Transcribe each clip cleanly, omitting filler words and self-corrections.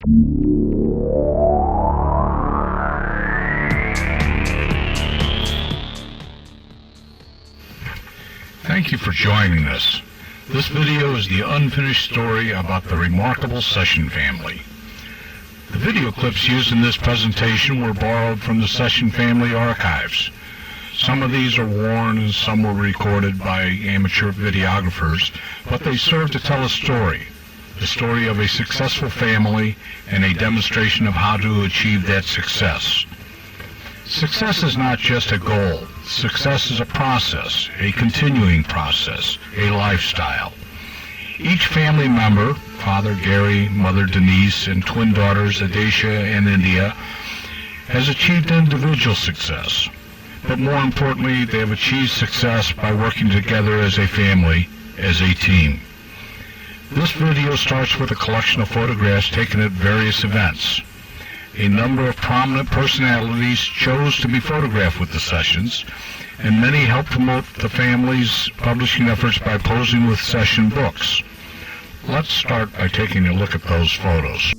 Thank you for joining us. This video is the unfinished story about the remarkable Session family. The video clips used in this presentation were borrowed from the Session family archives. Some of these are worn and some were recorded by amateur videographers, but they serve to tell a story. The story of a successful family and a demonstration of how to achieve that success. Success is not just a goal. Success is a process, a continuing process, a lifestyle. Each family member, Father Gary, Mother Denise, and twin daughters Odessa and India, has achieved individual success. But more importantly, they have achieved success by working together as a family, as a team. This video starts with a collection of photographs taken at various events. A number of prominent personalities chose to be photographed with the Sessions, and many helped promote the family's publishing efforts by posing with Session books. Let's start by taking a look at those photos.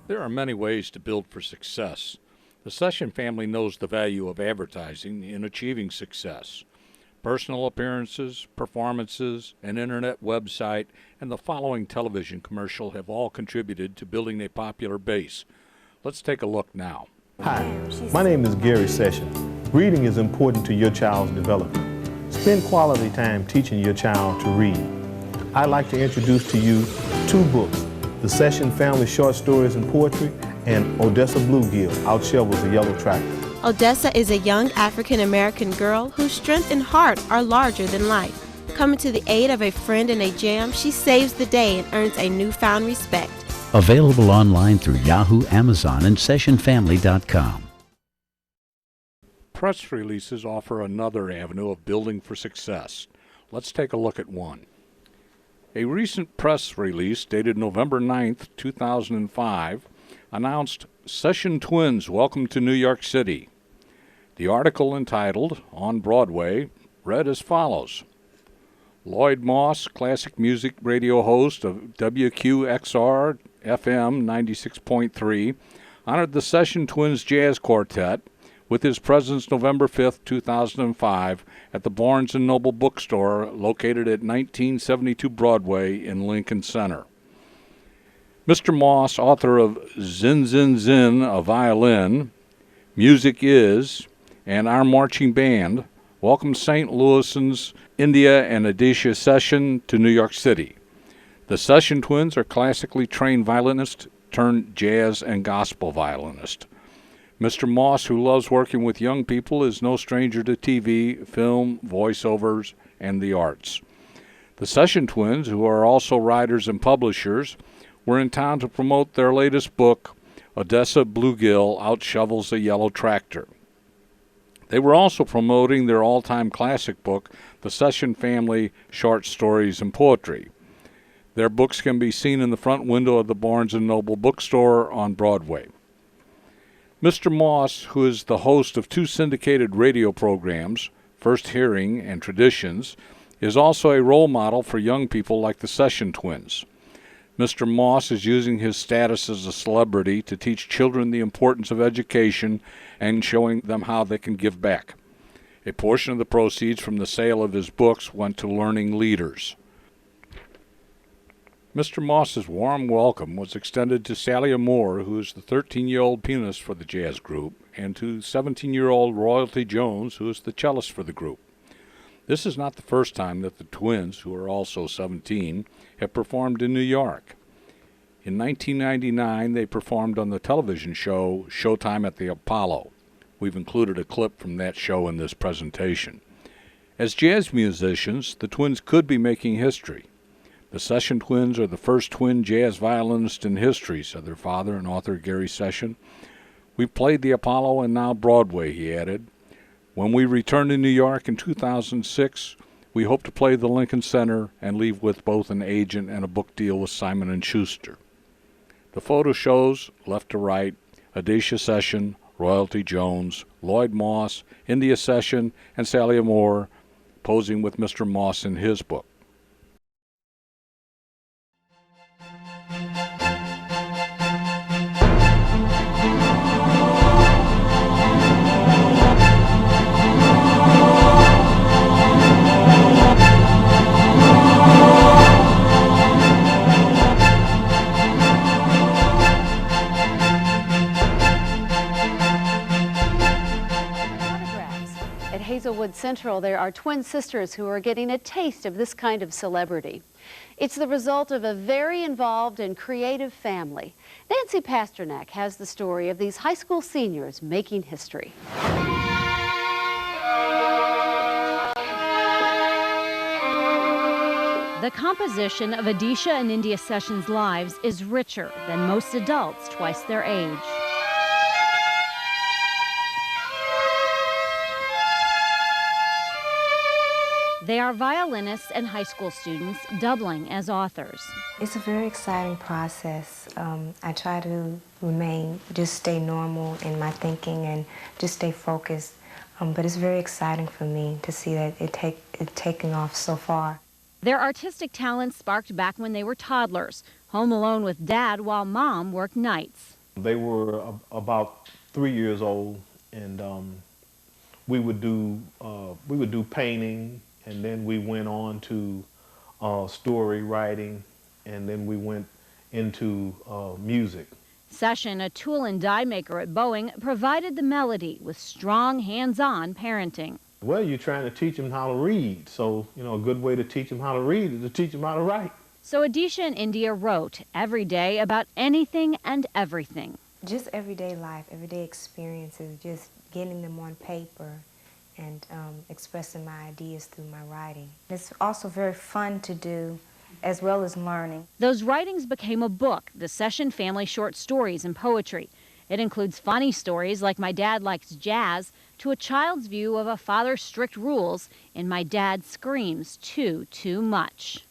There are many ways to build for success. The Session family knows the value of advertising in achieving success. Personal appearances, performances, an internet website, and the following television commercial have all contributed to building a popular base. Let's take a look now. Hi, my name is Gary Session. Reading is important to your child's development. Spend quality time teaching your child to read. I'd like to introduce to you two books, The Session Family Short Stories and Poetry, and Odessa Bluegill, Outshovels a Yellow Tractor. Odessa is a young African-American girl whose strength and heart are larger than life. Coming to the aid of a friend in a jam, she saves the day and earns a newfound respect. Available online through Yahoo, Amazon, and SessionFamily.com. Press releases offer another avenue of building for success. Let's take a look at one. A recent press release dated November 9th, 2005, announced Session Twins Welcome to New York City. The article, entitled On Broadway, read as follows. Lloyd Moss, classic music radio host of WQXR FM 96.3, honored the Session Twins Jazz Quartet with his presence November 5th, 2005, at the Barnes & Noble bookstore located at 1972 Broadway in Lincoln Center. Mr. Moss, author of Zin Zin Zin, a Violin, Music Is, and Our Marching Band, welcomed St. Louisans India and Odessa Session to New York City. The Session twins are classically trained violinists turned jazz and gospel violinist. Mr. Moss, who loves working with young people, is no stranger to TV, film, voiceovers, and the arts. The Session twins, who are also writers and publishers, were in town to promote their latest book, Odessa Bluegill Outshovels a Yellow Tractor. They were also promoting their all-time classic book, The Session Family Short Stories and Poetry. Their books can be seen in the front window of the Barnes & Noble bookstore on Broadway. Mr. Moss, who is the host of 2 syndicated radio programs, First Hearing and Traditions, is also a role model for young people like the Session twins. Mr. Moss is using his status as a celebrity to teach children the importance of education and showing them how they can give back. A portion of the proceeds from the sale of his books went to learning leaders. Mr. Moss's warm welcome was extended to Sally Moore, who is the 13-year-old pianist for the jazz group, and to 17-year-old Royalty Jones, who is the cellist for the group. This is not the first time that the twins, who are also 17, have performed in New York. In 1999, they performed on the television show Showtime at the Apollo. We've included a clip from that show in this presentation. As jazz musicians, the twins could be making history. The Session twins are the first twin jazz violinists in history, said their father and author Gary Session. We've played the Apollo and now Broadway, he added. When we return to New York in 2006, we hope to play the Lincoln Center and leave with both an agent and a book deal with Simon & Schuster. The photo shows, left to right, Odessa Session, Royalty Jones, Lloyd Moss, India Session, and Sally Moore posing with Mr. Moss in his book. Hazelwood Central, there are twin sisters who are getting a taste of this kind of celebrity. It's the result of a very involved and creative family. Nancy Pasternak has the story of these high school seniors making history. The composition of Odessa and India Sessions' lives is richer than most adults twice their age. They are violinists and high school students, doubling as authors. It's a very exciting process. I try to just stay normal in my thinking and just stay focused. But it's very exciting for me to see that it's taking off so far. Their artistic talents sparked back when they were toddlers, home alone with Dad while Mom worked nights. They were about 3 years old, and we would do painting. And then we went on to story writing, and then we went into music. Session, a tool and die maker at Boeing, provided the melody with strong hands-on parenting. Well, you're trying to teach them how to read, so a good way to teach them how to read is to teach them how to write. So Odessa and India wrote every day about anything and everything. Just everyday life, everyday experiences, just getting them on paper and expressing my ideas through my writing. It's also very fun to do, as well as learning. Those writings became a book, The Session Family Short Stories and Poetry. It includes funny stories like My Dad Likes Jazz, to a child's view of a father's strict rules in My Dad Screams Too Much.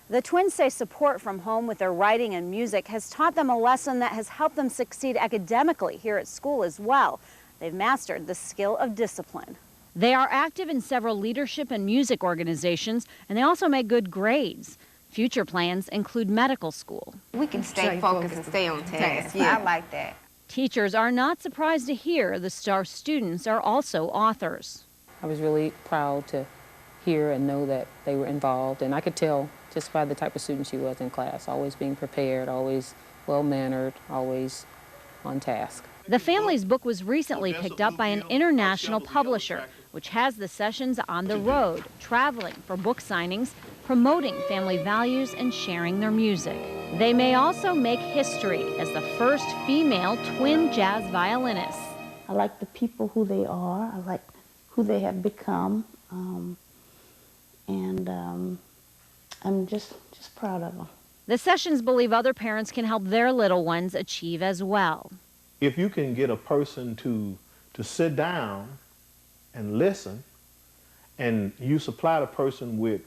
The twins say support from home with their writing and music has taught them a lesson that has helped them succeed academically here at school as well. They've mastered the skill of discipline. They are active in several leadership and music organizations, and they also make good grades. Future plans include medical school. We can stay focused and stay on task. Yeah, I like that. Teachers are not surprised to hear the star students are also authors. I was really proud to hear and know that they were involved, and I could tell just by the type of student she was in class, always being prepared, always well-mannered, always on task. The family's book was recently picked up by an international publisher, which has the sessions on the road, traveling for book signings, promoting family values, and sharing their music. They may also make history as the first female twin jazz violinists. I like the people who they are. I like who they have become. I'm just proud of them. The sessions believe other parents can help their little ones achieve as well. If you can get a person to sit down and listen, and you supply the person with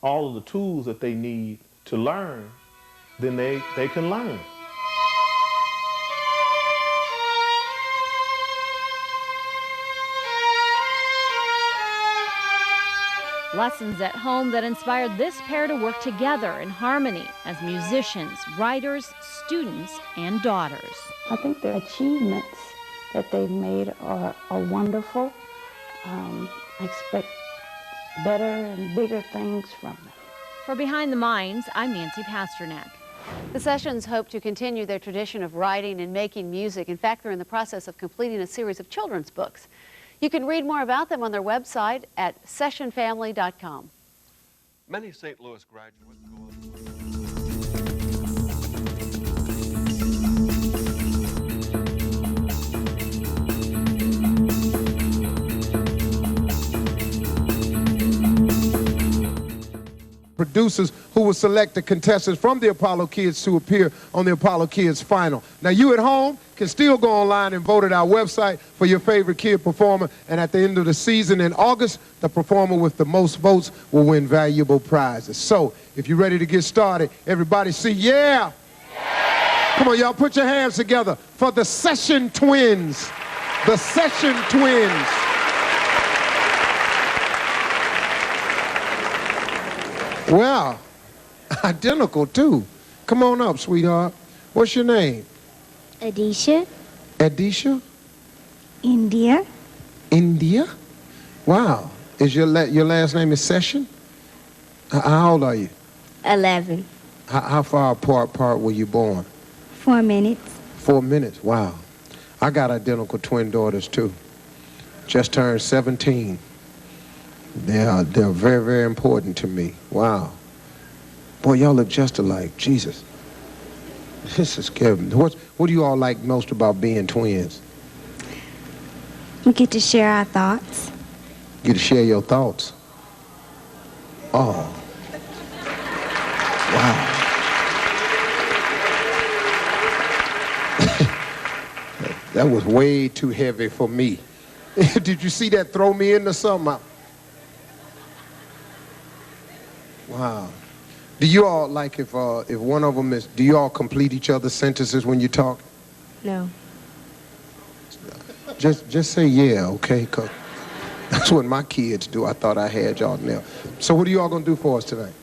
all of the tools that they need to learn, then they can learn. Lessons at home that inspired this pair to work together in harmony as musicians, writers, students, and daughters. I think the achievements that they've made are wonderful. I expect better and bigger things from them. For Behind the Minds, I'm Nancy Pasternak. The Sessions hope to continue their tradition of writing and making music. In fact, they're in the process of completing a series of children's books. You can read more about them on their website at sessionfamily.com. Many St. Louis graduates go on. Producers who will select the contestants from the Apollo Kids to appear on the Apollo Kids final. Now you at home can still go online and vote at our website for your favorite kid performer, and at the end of the season in August, the performer with the most votes will win valuable prizes. So if you're ready to get started, everybody say yeah! Come on, y'all, put your hands together for the Session Twins. The Session Twins. Well, identical too. Come on up, sweetheart. What's your name? Odessa. Odessa? India. India? Wow. Is your last name is Session? How old are you? 11. How far apart were you born? 4 minutes. 4 minutes. Wow. I got identical twin daughters too. Just turned 17. They're very, very important to me. Wow. Boy, y'all look just alike. Jesus. This is Kevin. What do you all like most about being twins? We get to share our thoughts. You get to share your thoughts. Oh. Wow. That was way too heavy for me. Did you see that throw me into something? Wow. Do you all, like, if one of them is, do you all complete each other's sentences when you talk? No. Just say yeah, okay? 'Cause that's what my kids do. I thought I had y'all now. So what are you all going to do for us tonight?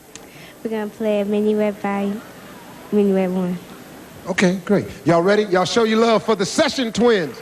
We're going to play a Minuet by Minuet 1. Okay, great. Y'all ready? Y'all show your love for the Session Twins.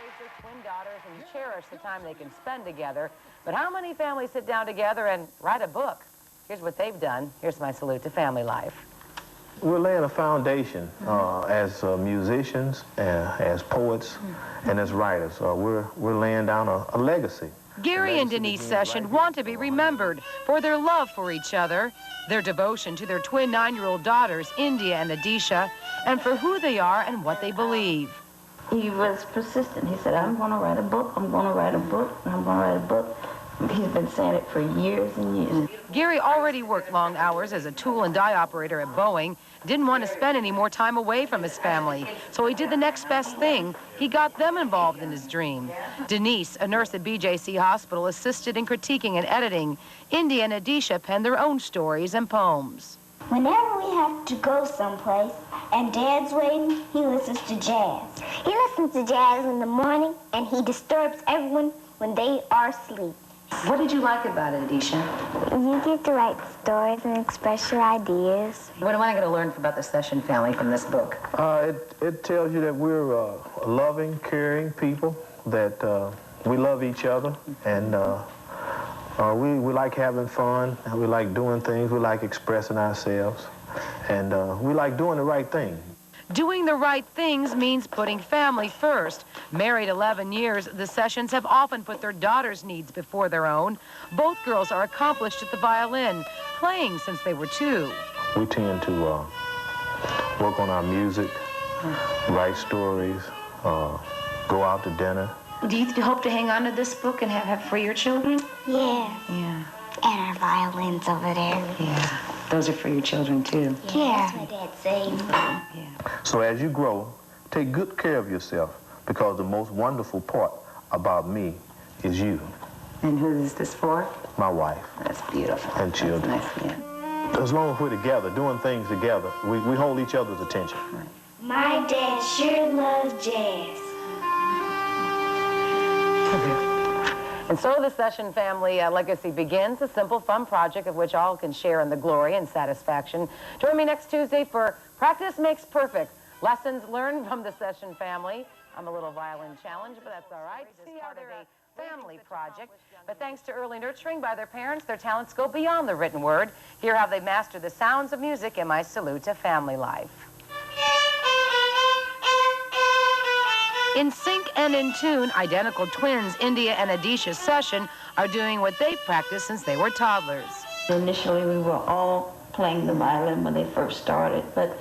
raise their twin daughters and cherish the time they can spend together. But how many families sit down together and write a book? Here's what they've done. Here's my salute to family life. We're laying a foundation as musicians, as poets, and as writers. We're laying down a legacy. Gary and Denise Session want to be remembered for their love for each other, their devotion to their twin 9-year-old daughters, India and Odessa, and for who they are and what they believe. He was persistent. He said, I'm going to write a book, I'm going to write a book, and I'm going to write a book. He's been saying it for years and years. Gary already worked long hours as a tool and die operator at Boeing, didn't want to spend any more time away from his family, so he did the next best thing. He got them involved in his dream. Denise, a nurse at BJC Hospital, assisted in critiquing and editing. India and Odessa penned their own stories and poems. Whenever we have to go someplace and Dad's waiting, he listens to jazz. He listens to jazz in the morning and he disturbs everyone when they are asleep. What did you like about it, Odessa? You get to write stories and express your ideas. What am I going to learn about the Session family from this book? It tells you that we're loving, caring people, that we love each other, and we like having fun, and we like doing things, we like expressing ourselves, and we like doing the right thing. Doing the right things means putting family first. Married 11 years, the Sessions have often put their daughters' needs before their own. Both girls are accomplished at the violin, playing since they were 2. We tend to work on our music, write stories, go out to dinner. Do you hope to hang on to this book and have it for your children? Yeah. Yeah. And our violins over there. Yeah. Those are for your children, too. Yeah. That's what Dad saved them. Yeah. So as you grow, take good care of yourself, because the most wonderful part about me is you. And who is this for? My wife. That's beautiful. And children. That's nice, yeah. As long as we're together, doing things together, we hold each other's attention. Right. My dad sure loves jazz. And so the Session family legacy begins, a simple, fun project of which all can share in the glory and satisfaction. Join me next Tuesday for Practice Makes Perfect. Lessons learned from the Session family. I'm a little violin challenge, but that's all right. It's part of a family project. But thanks to early nurturing by their parents, their talents go beyond the written word. Hear how they master the sounds of music in my salute to family life. In sync and in tune, identical twins India and Odessa Session are doing what they've practiced since they were toddlers. Initially, we were all playing the violin when they first started, but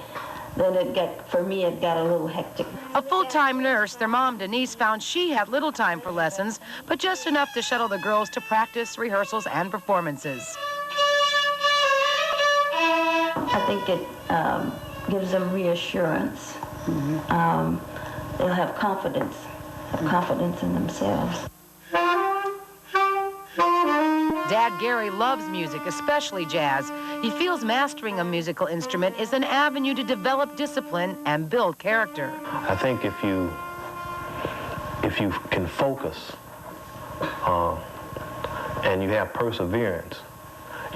then for me, it got a little hectic. A full-time nurse, their mom, Denise, found she had little time for lessons, but just enough to shuttle the girls to practice, rehearsals, and performances. I think it gives them reassurance. They'll have confidence in themselves. Dad Gary loves music, especially jazz. He feels mastering a musical instrument is an avenue to develop discipline and build character. I think if you can focus and you have perseverance,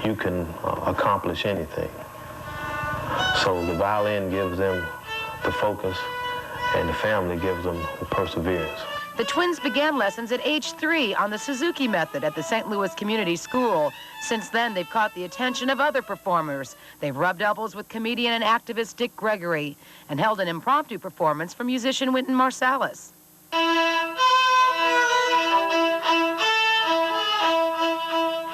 you can accomplish anything. So the violin gives them the focus, and the family gives them the perseverance. The twins began lessons at age 3 on the Suzuki method at the St. Louis Community School. Since then, they've caught the attention of other performers. They've rubbed elbows with comedian and activist Dick Gregory and held an impromptu performance for musician Wynton Marsalis.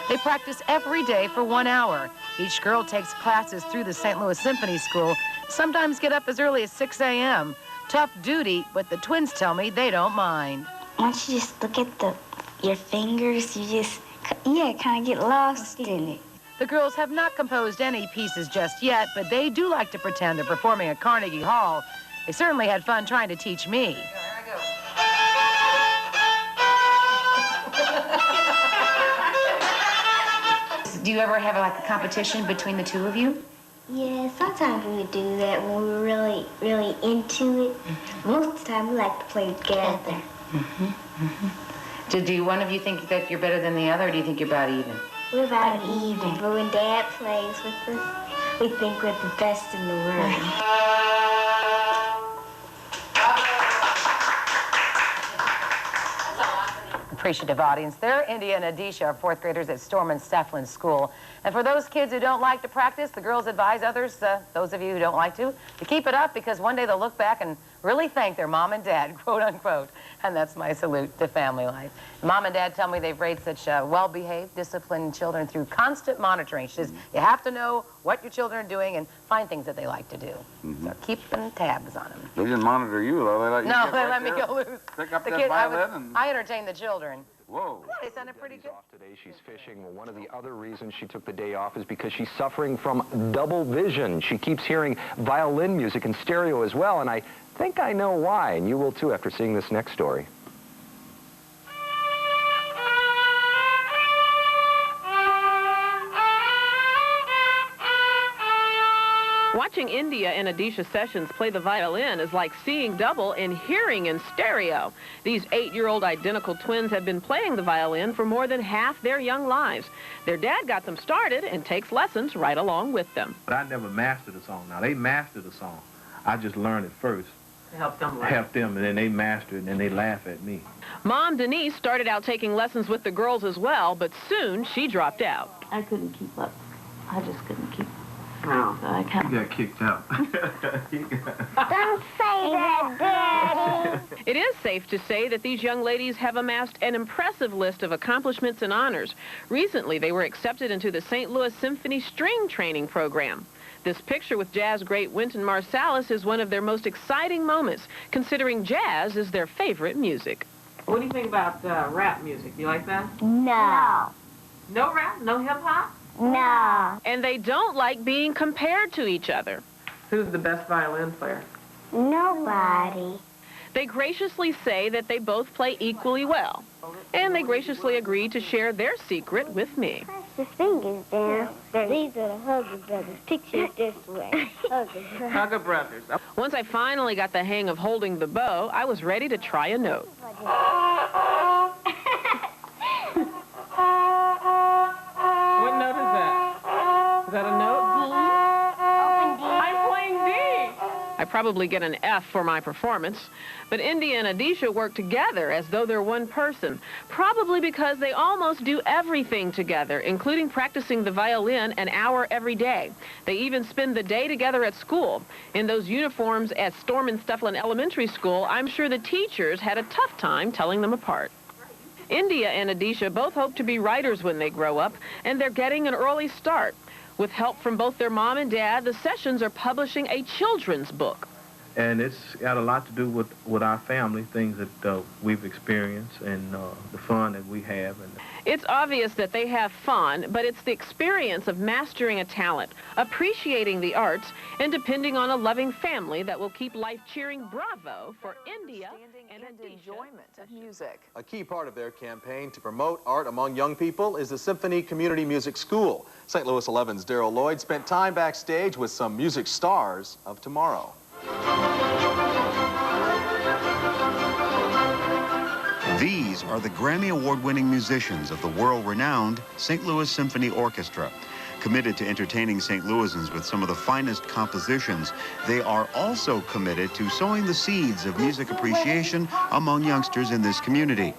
They practice every day for 1 hour. Each girl takes classes through the St. Louis Symphony School, sometimes get up as early as 6 a.m. Tough duty, but the twins tell me they don't mind. Once you just look at your fingers, you just, kind of get lost in it. The girls have not composed any pieces just yet, but they do like to pretend they're performing at Carnegie Hall. They certainly had fun trying to teach me. Do you ever have like a competition between the two of you? Yeah, sometimes we would do that when we were really, really into it. Most of the time, we like to play together. Do one of you think that you're better than the other, or do you think you're about even? We're about even, but when Dad plays with us, we think we're the best in the world. appreciative audience there. India and Odessa are fourth graders at Storm and Stefflin School. And for those kids who don't like to practice, the girls advise others, those of you who don't like to keep it up, because one day they'll look back and really thank their mom and dad, quote unquote. And that's my salute to family life. Mom and dad tell me they've raised such well-behaved, disciplined children through constant monitoring. She says, you have to know what your children are doing and find things that they like to do. So keeping tabs on them. They didn't monitor you, though. They let you No, get they right let me there, go loose. Pick up The that kid, violin I entertain the children. Whoa. They sounded pretty good. Today she's fishing. Well, one of the other reasons she took the day off is because she's suffering from double vision. She keeps hearing violin music in stereo as well, and I think I know why, and you will too after seeing this next story. Watching India and Odessa Sessions play the violin is like seeing double and hearing in stereo. These 8-year-old identical twins have been playing the violin for more than half their young lives. Their dad got them started and takes lessons right along with them. But I never mastered the song. Now, they mastered the song. I just learned it first. Help them learn. Help them, and then they master it, and then they laugh at me. Mom Denise started out taking lessons with the girls as well, but soon she dropped out. I couldn't keep up. I just couldn't keep up. No. So I You got kicked out. Don't say that, Daddy. It is safe to say that these young ladies have amassed an impressive list of accomplishments and honors. Recently, they were accepted into the St. Louis Symphony String Training Program. This picture with jazz great Wynton Marsalis is one of their most exciting moments, considering jazz is their favorite music. What do you think about rap music? You like that? No. No rap? No hip-hop? No. And they don't like being compared to each other. Who's the best violin player? Nobody. They graciously say that they both play equally well. And they graciously agree to share their secret with me. Press the fingers down. These are the Hugger brothers. Picture it this way. Hugger brothers. Hugger brothers. Once I finally got the hang of holding the bow, I was ready to try a note. What note is that? Is that a note? Open D. I'm playing D. I probably get an F for my performance, but India and Odessa work together as though they're one person, probably because they almost do everything together, including practicing the violin an hour every day. They even spend the day together at school. In those uniforms at Storm and Stefflin Elementary School, I'm sure the teachers had a tough time telling them apart. India and Odessa both hope to be writers when they grow up, and they're getting an early start. With help from both their mom and dad, the Sessions are publishing a children's book. And it's got a lot to do with our family, things that we've experienced and the fun that we have. And It's obvious that they have fun, but it's the experience of mastering a talent, appreciating the arts, and depending on a loving family that will keep life cheering bravo for India and enjoyment of music. A key part of their campaign to promote art among young people is the Symphony Community Music School. St. Louis 11's Daryl Lloyd spent time backstage with some music stars of tomorrow. These are the Grammy Award-winning musicians of the world-renowned St. Louis Symphony Orchestra. Committed to entertaining St. Louisans with some of the finest compositions, they are also committed to sowing the seeds of music appreciation among youngsters in this community.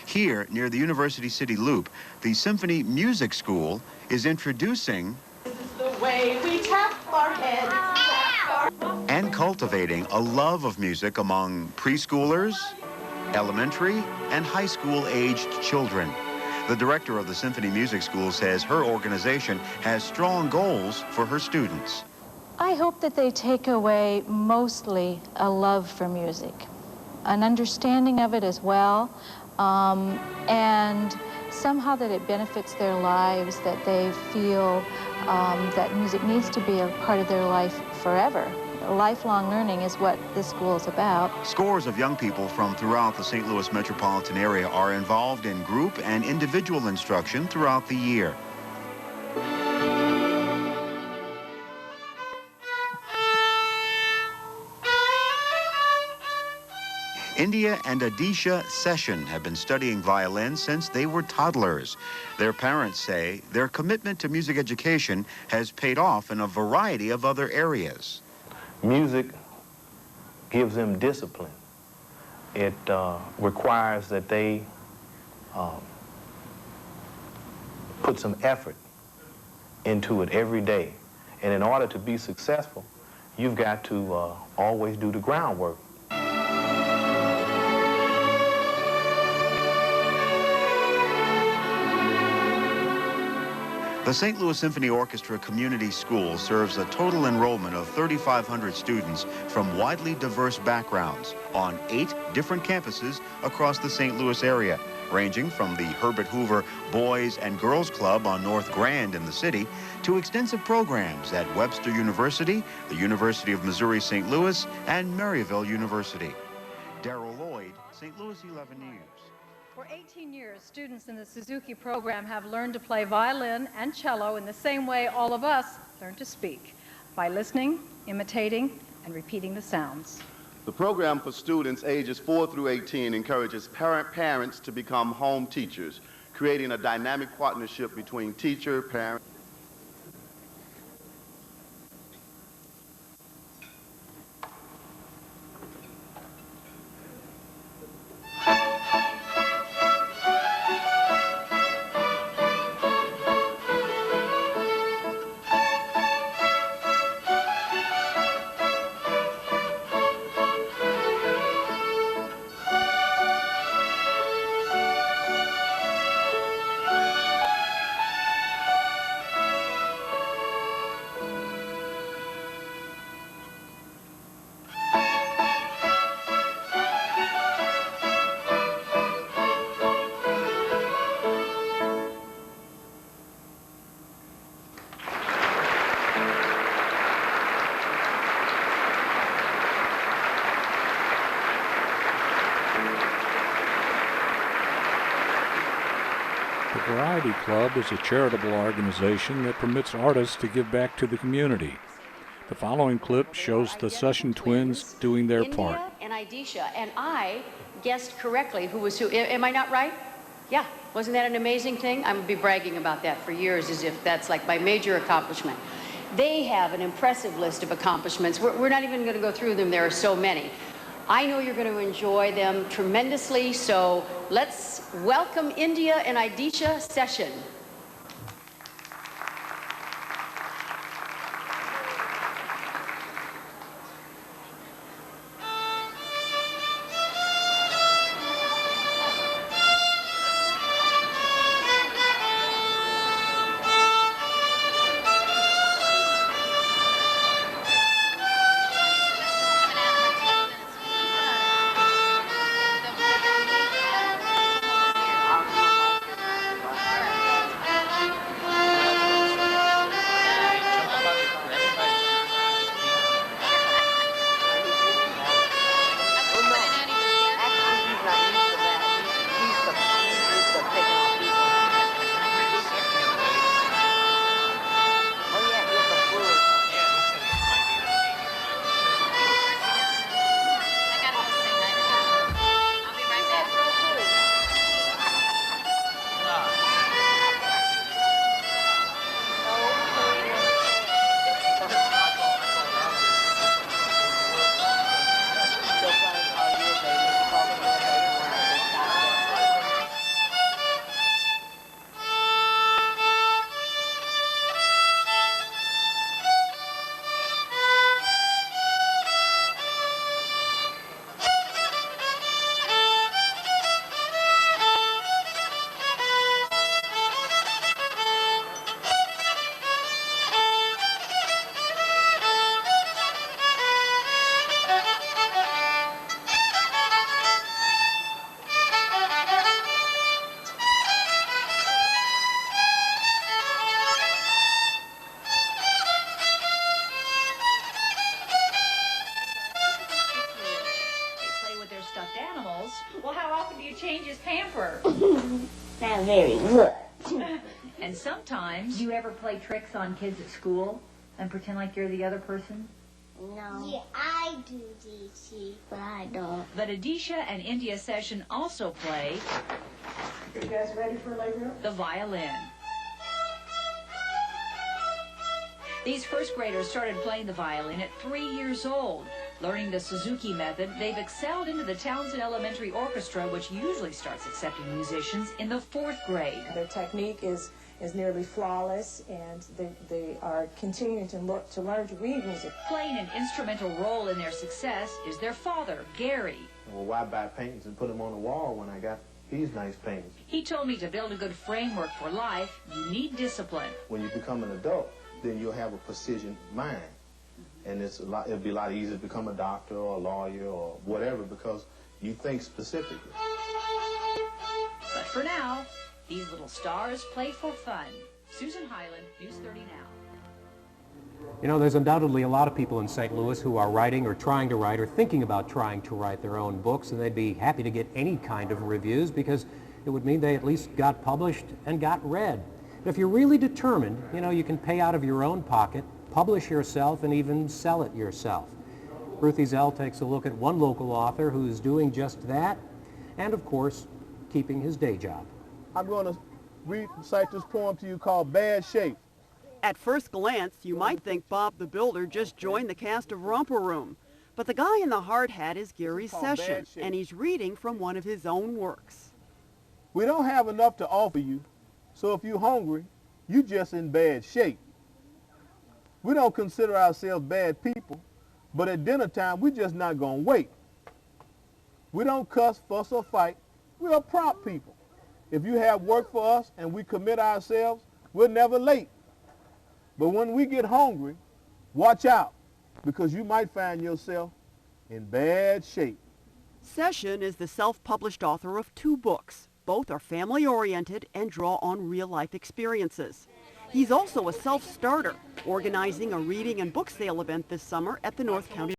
Here, near the University City Loop, the Symphony Music School is introducing The way we tap our heads. and cultivating a love of music among preschoolers, elementary, and high school-aged children. The director of the Symphony Music School says her organization has strong goals for her students. I hope that they take away mostly a love for music, an understanding of it as well, and somehow that it benefits their lives, that they feel that music needs to be a part of their life forever. Lifelong learning is what this school is about. Scores of young people from throughout the St. Louis metropolitan area are involved in group and individual instruction throughout the year. India and Odessa Session have been studying violin since they were toddlers. Their parents say their commitment to music education has paid off in a variety of other areas. music gives them discipline. It requires that they put some effort into it every day. And in order to be successful, you've got to always do the groundwork. The St. Louis Symphony Orchestra Community School serves a total enrollment of 3,500 students from widely diverse backgrounds on 8 different campuses across the St. Louis area, ranging from the Herbert Hoover Boys and Girls Club on North Grand in the city to extensive programs at Webster University, the University of Missouri St. Louis, and Maryville University. Darrell Lloyd, St. Louis 11 News. For 18 years, students in the Suzuki program have learned to play violin and cello in the same way all of us learn to speak, by listening, imitating, and repeating the sounds. The program for students ages 4 through 18 encourages parents to become home teachers, creating a dynamic partnership between teacher, parent, The Variety Club is a charitable organization that permits artists to give back to the community. The following clip shows the Session Twins doing their part. India and Odessa, and I guessed correctly who was who. Am I not right? Yeah. Wasn't that an amazing thing? I'm going to be bragging about that for years as if that's like my major accomplishment. They have an impressive list of accomplishments. We're not even going to go through them. There are so many. I know you're going to enjoy them tremendously, so let's welcome India and Odessa Session. Well, how often do you change his pamper? Not very good. And sometimes, do you ever play tricks on kids at school and pretend like you're the other person? No. Yeah, I do, DC, but I don't. But Odessa and India Session also play. Are you guys ready for Allegro? The violin. These first graders started playing the violin at 3 years old. Learning the Suzuki method, they've excelled into the Townsend Elementary Orchestra, which usually starts accepting musicians in the 4th grade. Their technique is nearly flawless, and they are continuing to learn to read music. Playing an instrumental role in their success is their father, Gary. Well, why buy paintings and put them on the wall when I got these nice paintings? He told me to build a good framework for life, you need discipline. When you become an adult, then you'll have a precision mind. And it'll be a lot easier to become a doctor or a lawyer or whatever because you think specifically. But for now, these little stars play for fun. Susan Hyland, News 30 Now. You know, there's undoubtedly a lot of people in St. Louis who are writing or trying to write or thinking about trying to write their own books, and they'd be happy to get any kind of reviews because it would mean they at least got published and got read. And if you're really determined, you know, you can pay out of your own pocket, publish yourself, and even sell it yourself. Ruthie Zell takes a look at one local author who's doing just that, and of course, keeping his day job. I'm going to recite this poem to you called Bad Shape. At first glance, you might think Bob the Builder just joined the cast of Romper Room. But the guy in the hard hat is Gary Session, and he's reading from one of his own works. We don't have enough to offer you, so if you're hungry, you're just in bad shape. We don't consider ourselves bad people, but at dinner time, we're just not going to wait. We don't cuss, fuss, or fight. We're prompt people. If you have work for us and we commit ourselves, we're never late. But when we get hungry, watch out, because you might find yourself in bad shape. Session is the self-published author of 2 books. Both are family-oriented and draw on real-life experiences. He's also a self-starter, organizing a reading and book sale event this summer at the North County